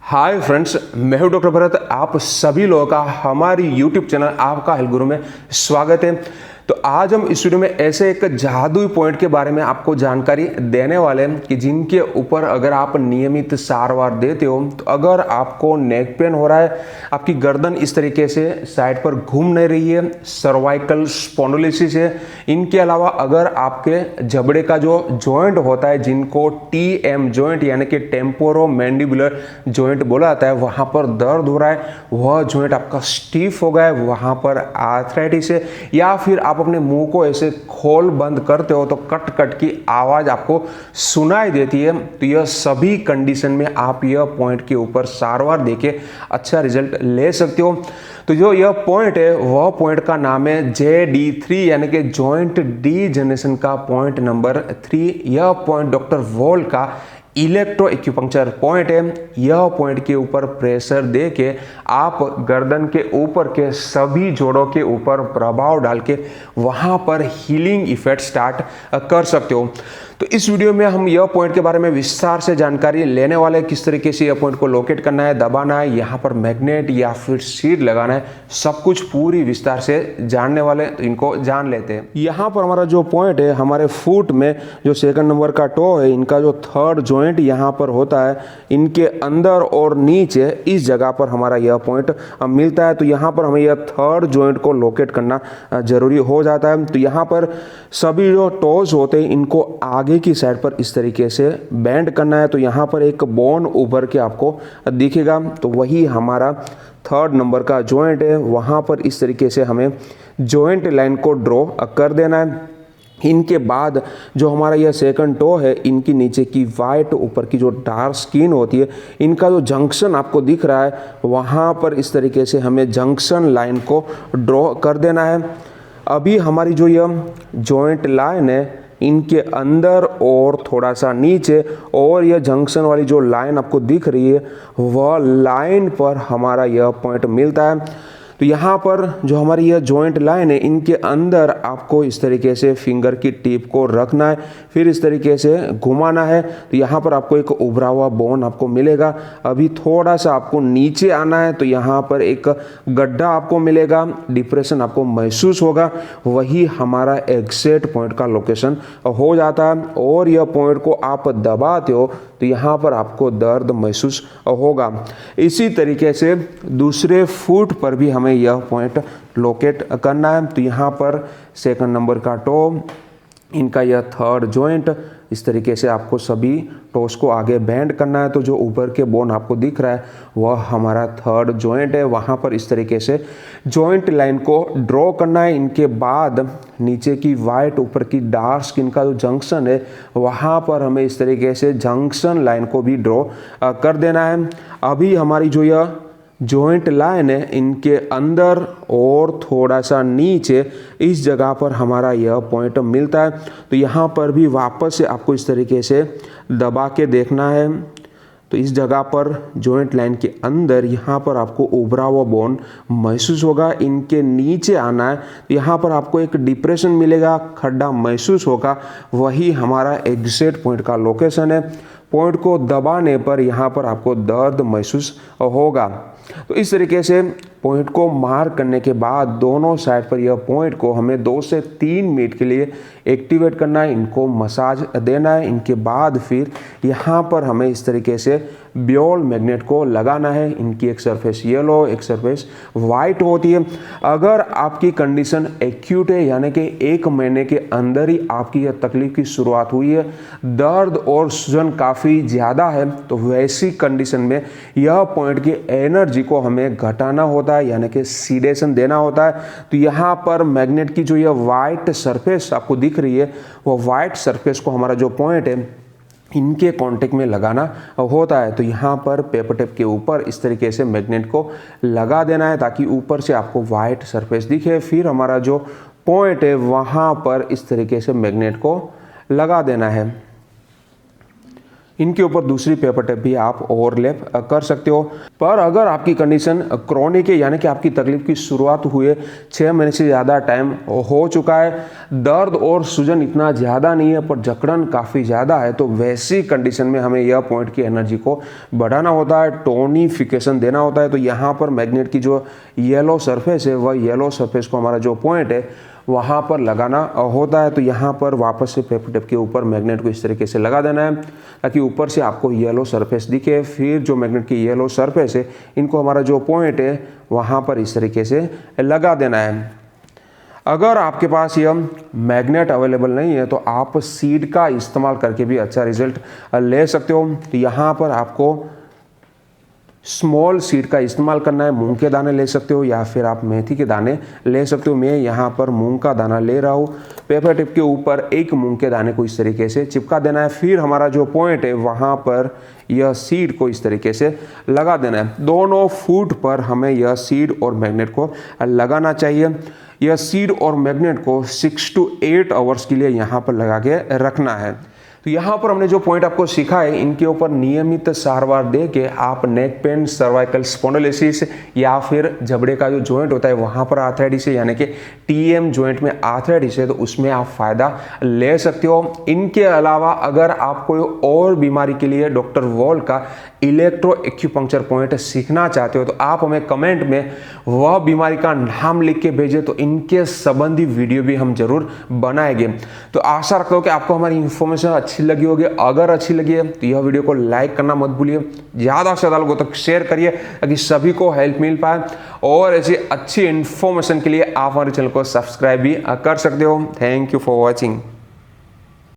Hi friends, मैं हूं doctor Bharat. आप सभी लोगों का हमारी यूट्यूब चैनल आपका हेल्थ गुरु में स्वागत है। तो आज हम इस वीडियो में ऐसे एक जादुई पॉइंट के बारे में आपको जानकारी देने वाले हैं कि जिनके ऊपर अगर आप नियमित सारवार देते हो तो अगर आपको नेक पेन हो रहा है, आपकी गर्दन इस तरीके से साइड पर घूम नहीं रही है, सर्वाइकल स्पॉन्डिलोसिस है, इनके अलावा अगर आपके जबड़े का जो जॉइंट होता है जिनको टीएम जॉइंट यानी कि टेम्पोरो मैंडिबुलर जॉइंट बोला जाता है, वहां पर दर्द हो रहा है, वह जॉइंट आपका स्टीफ हो गया है, वहां पर आर्थराइटिस है, या फिर आप अपने मुंह को ऐसे खोल बंद करते हो तो कट कट की आवाज आपको सुनाई देती है, तो यह सभी कंडीशन में आप यह पॉइंट के ऊपर सारवार देके अच्छा रिजल्ट ले सकते हो। तो जो यह पॉइंट है वह पॉइंट का नाम है JD3 यानी कि जॉइंट डीजनरेशन का पॉइंट नंबर 3। यह पॉइंट डॉक्टर वॉल का इलेक्ट्रो एक्यूपंक्चर पॉइंट है। यह पॉइंट के ऊपर प्रेशर दे के आप गर्दन के ऊपर के सभी जोड़ों के ऊपर प्रभाव डाल के वहां पर हीलिंग इफेक्ट स्टार्ट कर सकते हो। तो इस वीडियो में हम यह पॉइंट के बारे में विस्तार से जानकारी लेने वाले हैं, किस तरीके से यह पॉइंट को लोकेट करना है, दबाना है, यहाँ पर मैग्नेट या फिर सीड लगाना है, सब कुछ पूरी विस्तार से जानने वाले हैं। तो इनको जान लेते हैं। यहाँ पर हमारा जो पॉइंट है, हमारे फुट में जो सेकंड नंबर का टो है, इनका जो थर्ड जॉइंट यहाँ पर होता है, इनके अंदर और नीचे इस जगह पर हमारा यह पॉइंट मिलता है। तो यहाँ पर हमें यह थर्ड जॉइंट को लोकेट करना जरूरी हो जाता है। तो यहाँ पर सभी जो टोज होते हैं इनको आगे की साइड पर इस तरीके से बेंड करना है। तो यहाँ पर एक बोन उभर के आपको दिखेगा, तो वही हमारा थर्ड नंबर का जॉइंट है। वहाँ पर इस तरीके से हमें जॉइंट लाइन को ड्रॉ कर देना है। इनके बाद जो हमारा यह सेकंड टो है, इनकी नीचे की वाइट ऊपर की जो डार्क स्किन होती है, इनका जो जंक्शन आपको दिख रहा है, वहाँ पर इस तरीके से हमें जंक्शन लाइन को ड्रॉ कर देना है। अभी हमारी जो यह जॉइंट लाइन है, इनके अंदर और थोड़ा सा नीचे और यह जंक्शन वाली जो लाइन आपको दिख रही है, वह लाइन पर हमारा यह पॉइंट मिलता है। तो यहाँ पर जो हमारी यह जॉइंट लाइन है, इनके अंदर आपको इस तरीके से फिंगर की टिप को रखना है, फिर इस तरीके से घुमाना है। तो यहाँ पर आपको एक उभरा हुआ बोन आपको मिलेगा। अभी थोड़ा सा आपको नीचे आना है, तो यहाँ पर एक गड्ढा आपको मिलेगा, डिप्रेशन आपको महसूस होगा, वही हमारा एग्जैक्ट पॉइंट का लोकेशन हो जाता है। और यह पॉइंट को आप दबाते हो तो यहाँ पर आपको दर्द महसूस होगा। इसी तरीके से दूसरे फुट पर भी हमें यह पॉइंट लोकेट करना है। तो यहाँ पर सेकंड नंबर का टो, इनका यह थर्ड जॉइंट, इस तरीके से आपको सभी टोस को आगे बेंड करना है। तो जो ऊपर के बोन आपको दिख रहा है वह हमारा थर्ड जॉइंट है। वहाँ पर इस तरीके से जॉइंट लाइन को ड्रॉ करना है। इनके बाद नीचे की वाइट ऊपर की डार्क स्किन का जो जंक्शन है, वहाँ पर हमें इस तरीके से जंक्शन लाइन को भी ड्रॉ कर देना है। अभी हमारी जो यह जॉइंट लाइन है, इनके अंदर और थोड़ा सा नीचे इस जगह पर हमारा यह पॉइंट मिलता है। तो यहाँ पर भी वापस से आपको इस तरीके से दबा के देखना है। तो इस जगह पर जॉइंट लाइन के अंदर यहाँ पर आपको उभरा हुआ बोन महसूस होगा। इनके नीचे आना है, तो यहाँ पर आपको एक डिप्रेशन मिलेगा, खड्डा महसूस होगा, वही हमारा एग्जैक्ट पॉइंट का लोकेशन है। पॉइंट को दबाने पर यहाँ पर आपको दर्द महसूस होगा। तो इस तरीके से पॉइंट को मार्क करने के बाद दोनों साइड पर यह पॉइंट को हमें 2 से 3 मिनट के लिए एक्टिवेट करना है, इनको मसाज देना है। इनके बाद फिर यहाँ पर हमें इस तरीके से बॉल मैग्नेट को लगाना है। इनकी एक सरफेस येलो, एक सरफेस वाइट होती है। अगर आपकी कंडीशन एक्यूट है यानी कि 1 महीने के अंदर ही आपकी यह तकलीफ की शुरुआत हुई है, दर्द और सूजन काफ़ी ज़्यादा है, तो वैसी कंडीशन में यह पॉइंट की एनर्जी को हमें घटाना होता है यानी कि सीडेशन देना होता है। तो यहाँ पर मैग्नेट की जो यह वाइट सरफेस आपको दिख रही है, वो वाइट सरफेस को हमारा जो पॉइंट है इनके कांटेक्ट में लगाना होता है। तो यहाँ पर पेपर टेप के ऊपर इस तरीके से मैग्नेट को लगा देना है ताकि ऊपर से आपको वाइट सरफेस दिखे। फिर हमारा जो पॉइंट है वहाँ पर इस तरीके से मैग्नेट को लगा देना है। इनके ऊपर दूसरी पेपर टेप भी आप ओवरलैप कर सकते हो। पर अगर आपकी कंडीशन क्रोनिक है, यानी कि आपकी तकलीफ की शुरुआत हुए 6 महीने से ज़्यादा टाइम हो चुका है, दर्द और सूजन इतना ज़्यादा नहीं है पर जकड़न काफ़ी ज़्यादा है, तो वैसी कंडीशन में हमें यह पॉइंट की एनर्जी को बढ़ाना होता है, टोनिफिकेशन देना होता है। तो यहाँ पर मैग्नेट की जो येलो सरफेस है, वह येलो सरफेस को हमारा जो पॉइंट है वहाँ पर लगाना होता है। तो यहाँ पर वापस से पेपर टेप के ऊपर मैग्नेट को इस तरीके से लगा देना है ताकि ऊपर से आपको येलो सरफेस दिखे। फिर जो मैग्नेट की येलो सरफेस है, इनको हमारा जो पॉइंट है वहाँ पर इस तरीके से लगा देना है। अगर आपके पास यह मैग्नेट अवेलेबल नहीं है तो आप सीड का इस्तेमाल करके भी अच्छा रिजल्ट ले सकते हो। तो यहाँ पर आपको स्मॉल सीड का इस्तेमाल करना है। मूंग के दाने ले सकते हो या फिर आप मेथी के दाने ले सकते हो। मैं यहाँ पर मूंग का दाना ले रहा हूँ। पेपर टिप के ऊपर एक मूंग के दाने को इस तरीके से चिपका देना है। फिर हमारा जो पॉइंट है वहाँ पर यह सीड को इस तरीके से लगा देना है। दोनों फुट पर हमें यह सीड और मैग्नेट को लगाना चाहिए। यह सीड और मैग्नेट को 6 to 8 आवर्स के लिए यहाँ पर लगा के रखना है। तो यहाँ पर हमने जो पॉइंट आपको सीखा है, इनके ऊपर नियमित सारवार दे के आप नेक पेन, सर्वाइकल स्पॉन्डिलोसिस या फिर जबड़े का जो जॉइंट होता है वहाँ पर आर्थराइटिस है, यानी कि टीएम जॉइंट में आर्थराइटिस है, तो उसमें आप फायदा ले सकते हो। इनके अलावा अगर आप कोई और बीमारी के लिए डॉक्टर वॉल का इलेक्ट्रो एक्यूपंक्चर पॉइंट सीखना चाहते हो तो आप हमें कमेंट में वह बीमारी का नाम लिख के भेजें, तो इनके संबंधी वीडियो भी हम जरूर बनाएंगे। तो आशा रखता हूँ कि आपको हमारी इन्फॉर्मेशन अच्छी लगी होगी। अगर अच्छी लगी है तो यह वीडियो को लाइक करना मत भूलिए, ज़्यादा से ज़्यादा लोगों तक शेयर करिए ताकि सभी को हेल्प मिल पाए। और ऐसी अच्छी इन्फॉर्मेशन के लिए आप हमारे चैनल को सब्सक्राइब भी कर सकते हो। Thank you for watching.